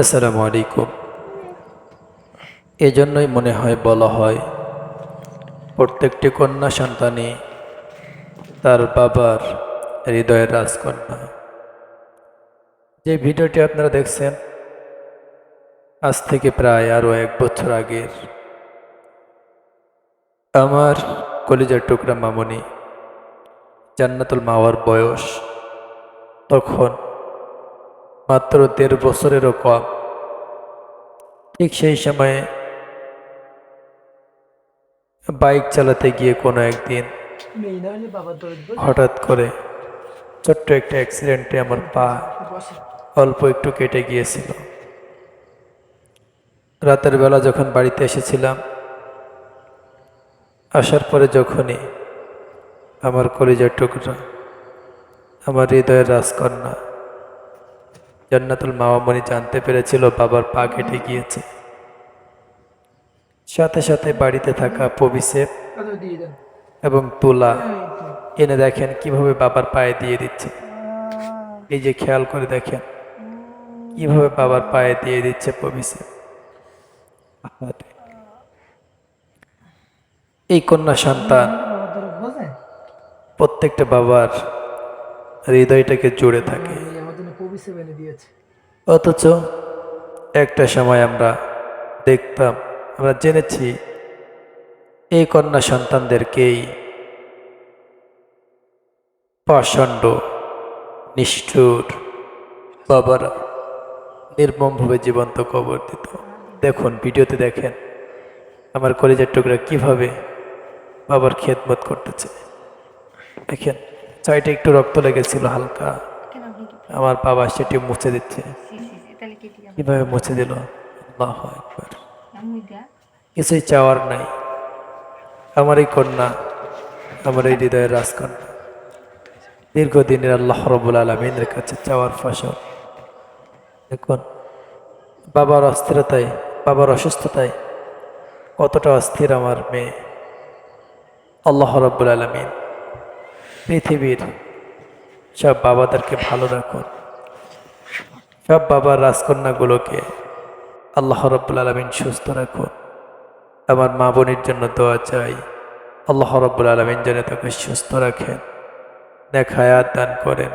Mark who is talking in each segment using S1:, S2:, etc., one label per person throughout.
S1: আসসালামু আলাইকুম। এজন্যই মনে হয় বলা হয় প্রত্যেকটি কন্যা সন্তানই তার বাবার হৃদয়ের রাজকন্যা। যে ভিডিওটি আপনারা দেখছেন আজ থেকে প্রায় আরও 1 বছর আগের, আমার কলিজার টুকরা মামনি জান্নাতুল মাওয়ার বয়স তখন মাত্র 1.5 বছরেরও কম। ঠিক সেই সময়ে বাইক চালাতে গিয়ে কোনো একদিন হঠাৎ করে ছোট্ট একটা অ্যাক্সিডেন্টে আমার পা অল্প একটু কেটে গিয়েছিল। রাতের বেলা যখন বাড়িতে এসেছিলাম, আসার পরে যখনই আমার কলিজার টুকরা, আমার হৃদয়ের রাজকন্যা জান্নাতুল মাওয়ামণি জানতে পেরেছিল বাবার পা কেটে গিয়েছে, সাথে সাথে বাড়িতে থাকা পবিসেপ এবং তুলা এনে দেখেন কিভাবে বাবার পায়ে দিয়ে দিচ্ছে। এই যে খেয়াল করে দেখেন কিভাবে বাবার পায়ে দিয়ে দিচ্ছে পবিসেপ। এই কন্যা সন্তান প্রত্যেকটা বাবার হৃদয়টাকে জুড়ে থাকে। অথচ একটা সময় আমরা দেখতাম, আমরা জেনেছি এই কন্যা সন্তানদেরকেই পাষণ্ড নিষ্ঠুর বাবারা নির্মমভাবে জীবন্ত কবর দিত। দেখুন, ভিডিওতে দেখেন আমার কলিজার টুকরা কিভাবে বাবার খেদমত করতেছে। দেখেন, চাইটা একটু রক্ত লেগেছিল হালকা, আমার বাবা সেটি মুছে দিচ্ছে। কিভাবে মুছে দিল! আল্লাহু আকবার। কিছুই চাওয়ার নাই। আমার এই কন্যা, আমার এই হৃদয়ের রাজকন্যা দীর্ঘদিনের আল্লাহ রাব্বুল আলামিনের কাছে চাওয়ার ফসল। দেখুন, বাবার অস্থিরতায়, বাবার অসুস্থতায় কতটা অস্থির আমার মেয়ে। আল্লাহ রাব্বুল আলামিন পৃথিবীর সব বাবাদেরকে ভালো রাখুন। সব বাবার রাজকন্যাগুলোকে আল্লাহ রাব্বুল আলামিন সুস্থ রাখুন। আমার মা বোনের জন্য দোয়া চাই, আল্লাহ রাব্বুল আলামিন যেন তাকে সুস্থ রাখেন, নেক হায়াত দান করেন,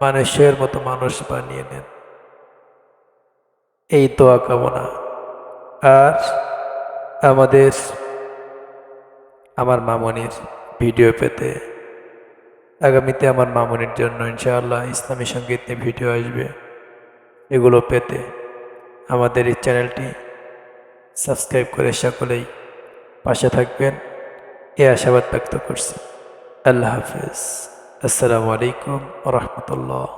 S1: মানুষের মতো মানুষ বানিয়ে নেন, এই দোয়া কামনা। আর আমার মামনির ভিডিও পেতে আগামীতে আমার মামনির জন্য ইনশাআল্লাহ ইসলামী সঙ্গীত নিয়ে ভিডিও আসবে। এগুলো পেতে আমাদের এই চ্যানেলটি সাবস্ক্রাইব করে সকলেই পাশে থাকবেন, এ আশাবাদ ব্যক্ত করছি। আল্লাহ হাফেজ। আসসালামু আলাইকুম ওয়া রাহমাতুল্লাহ।